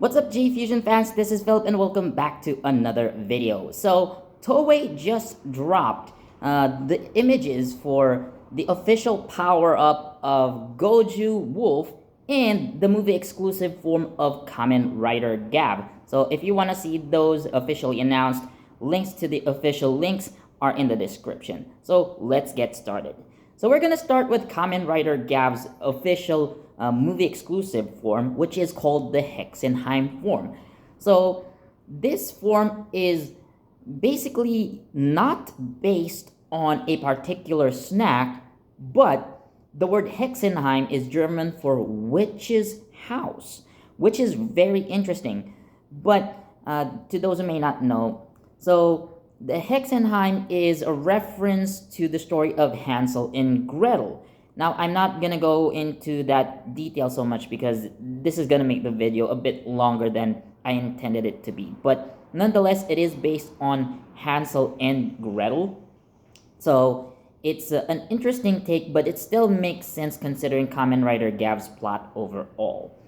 What's up, JEFusion fans? This is Philip and welcome back to another video. So, Toei just dropped the images for the official power-up of GOZYU Wolf and the movie exclusive form of Kamen Rider GAVV. So if you want to see those officially announced, links to the official links are in the description. So let's get started. So we're going to start with Kamen Rider GAVV's official movie exclusive form, which is called the Hexenheim form. So this form is basically not based on a particular snack, but the word Hexenheim is German for witch's house, which is very interesting. But to those who may not know, so the Hexenheim is a reference to the story of Hansel and Gretel. Now, I'm not going to go into that detail so much because this is going to make the video a bit longer than I intended it to be. But nonetheless, it is based on Hansel and Gretel. So it's an interesting take, but it still makes sense considering Kamen Rider GAVV's plot overall.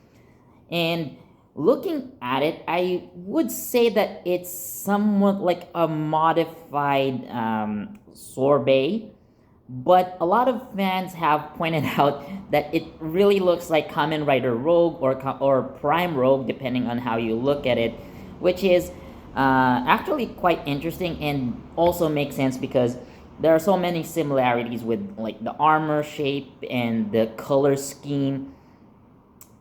And looking at it, I would say that it's somewhat like a modified sorbet. But a lot of fans have pointed out that it really looks like Kamen Rider Rogue or Prime Rogue, depending on how you look at it, which is actually quite interesting and also makes sense because there are so many similarities with like the armor shape and the color scheme.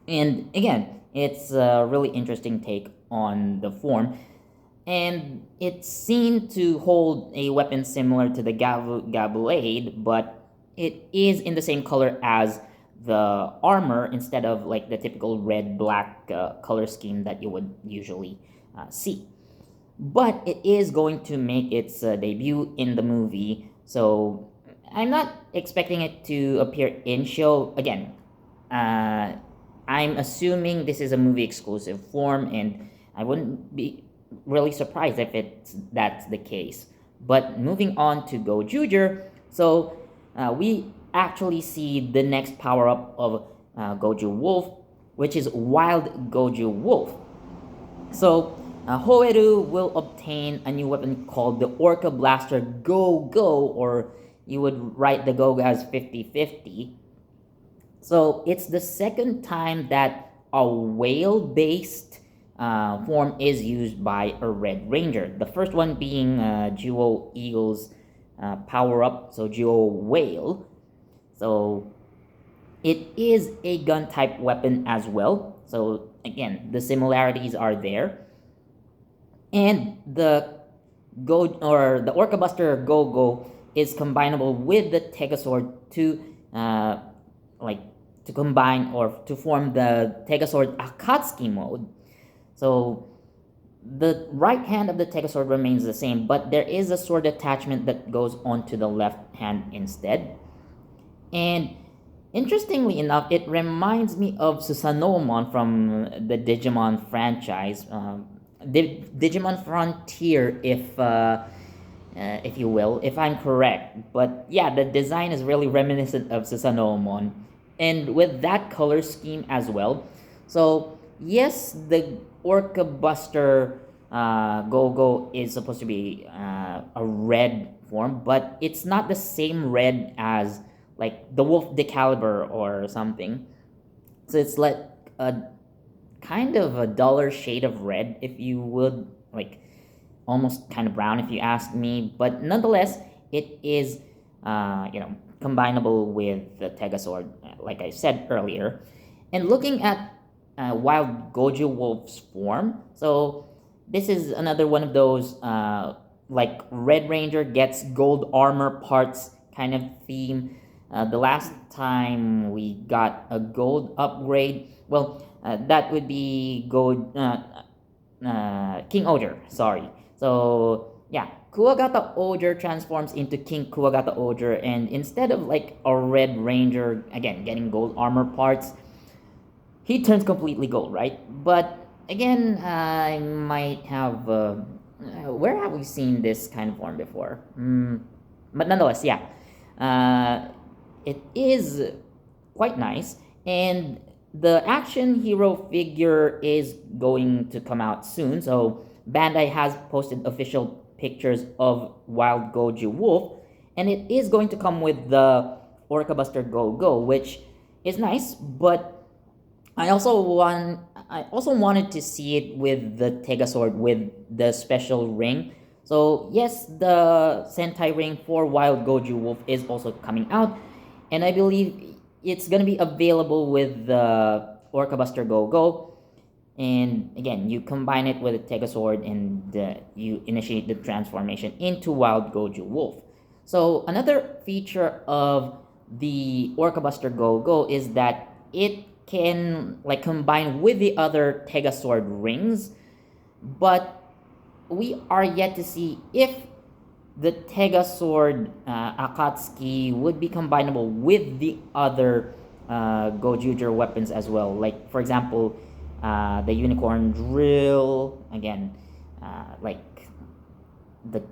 And again, it's a really interesting take on the form. And it's seen to hold a weapon similar to the Gablade, but it is in the same color as the armor instead of like the typical red-black color scheme that you would usually see. But it is going to make its debut in the movie, so I'm not expecting it to appear in show. Again, I'm assuming this is a movie exclusive form, and I wouldn't be really surprised if that's the case. But moving on to GOZYU, so we actually see the next power-up of GOZYU Wolf, which is Wild GOZYU Wolf. So Hoeru will obtain a new weapon called the Orca Blaster Go-Go, or you would write the Go as 50-50. So it's the second time that a whale-based form is used by a Red Ranger. The first one being Duo Eagle's power-up, so Duo Whale. So it is a gun-type weapon as well. So again, the similarities are there. And the Orca Buster Go-Go is combinable with the Tegasword to combine or to form the Tegasword Akatsuki mode. So the right hand of the Tegasword remains the same, but there is a sword attachment that goes onto the left hand instead. And interestingly enough, it reminds me of Susanomon from the Digimon franchise, Digimon Frontier, if you will, if I'm correct. But yeah, the design is really reminiscent of Susanomon, and with that color scheme as well. So yes, the Orca Buster Go-Go is supposed to be a red form, but it's not the same red as like the Wolf Decaliber or something. So it's like a kind of a duller shade of red, if you would, like almost kind of brown if you ask me. But nonetheless, it is combinable with the Tegasword, like I said earlier. And looking at Wild GOZYU Wolf's form, so this is another one of those like Red Ranger gets gold armor parts kind of theme. The last time we got a gold upgrade, well, that would be King Ogre, sorry. So yeah, Kuwagata Ogre transforms into King Kuwagata Ogre, and instead of like a Red Ranger, again, getting gold armor parts, he turns completely gold, right? But again, I might have... where have we seen this kind of form before? But nonetheless, yeah. It is quite nice. And the action hero figure is going to come out soon. So Bandai has posted official pictures of Wild Goju Wolf, and it is going to come with the Orca Buster Go Go, which is nice. But I also wanted to see it with the Tegasword with the special ring. So yes, the Sentai ring for Wild Goju Wolf is also coming out, and I believe it's gonna be available with the Orca Buster Go Go. And again, you combine it with a Tegasword and you initiate the transformation into Wild Goju Wolf. So another feature of the Orca Buster Go Go is that it can like combine with the other Tegasword rings, but we are yet to see if the Tegasword Akatsuki would be combinable with the other Gojuger weapons as well. Like for example, the Unicorn Drill, again, like the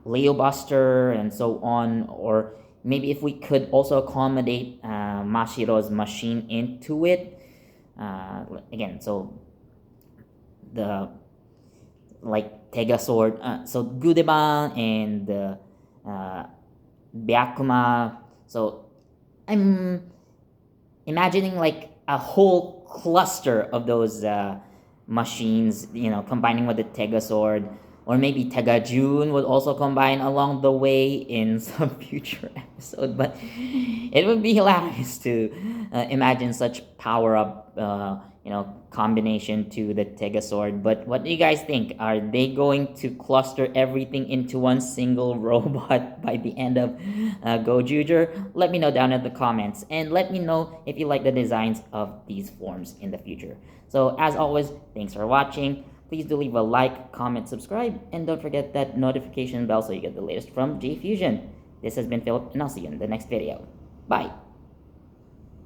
Leo Buster and so on, or maybe if we could also accommodate Mashiro's machine into it. Again, so the like Tegasword, so Gudeba and Byakuma. So I'm imagining like a whole cluster of those machines, combining with the Tegasword, or maybe Tegajun would also combine along the way in some future episode. But it would be hilarious to imagine such power up, combination to the Tegasword. But what do you guys think? Are they going to cluster everything into one single robot by the end of Gojuger? Let me know down in the comments, and let me know if you like the designs of these forms in the future. So as always, thanks for watching. Please do leave a like, comment, subscribe, and don't forget that notification bell so you get the latest from JEFusion. This has been Philip, and I'll see you in the next video. Bye!